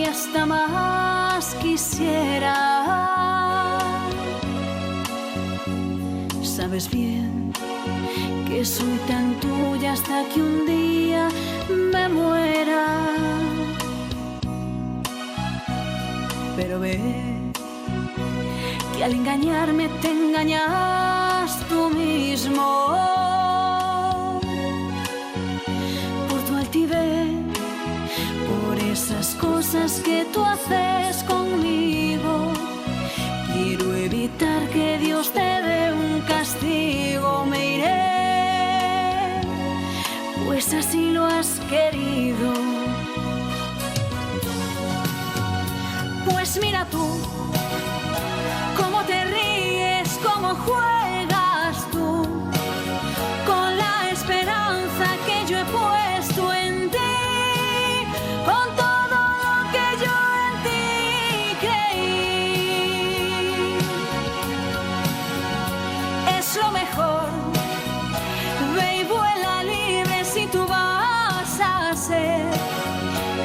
hasta más quisiera. Sabes bien que soy tan tuya hasta que un día me muera. Pero ve que al engañarme te engañas tú mismo. Por tu altivez, por esas cosas que tú haces conmigo, quiero evitar que Dios te dé un castigo. Me iré, pues así lo has querido. Pues mira tú, cómo te ríes, cómo juegas tú, con la esperanza que yo he puesto en ti, con todo lo que yo en ti creí. Es lo mejor, ve y vuela libre si tú vas a ser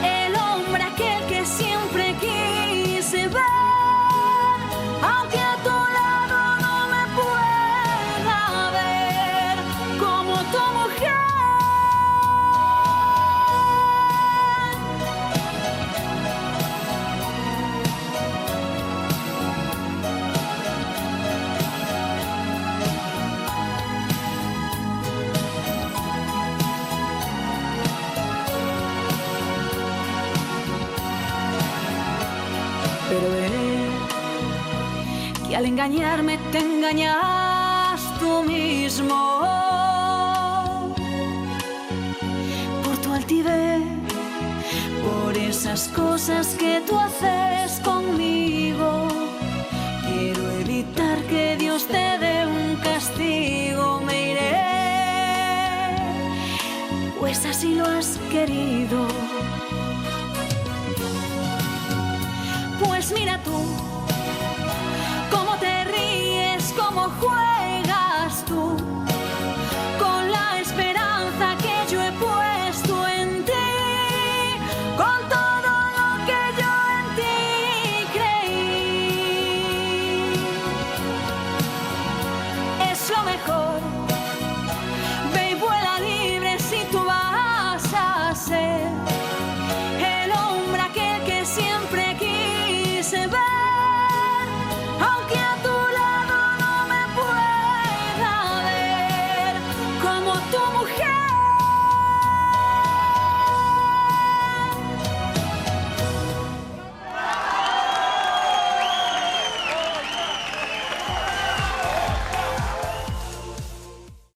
el hombre aquel que siempre quise ver. Aunque a tu lado no me pueda ver como tu mujer. Pero ve que al engañarme te engañas tú mismo. Por tu altivez, por esas cosas que tú haces conmigo, quiero evitar que Dios te dé un castigo. Me iré, pues así lo has querido. Pues mira tú, cómo te ríes, cómo juegas.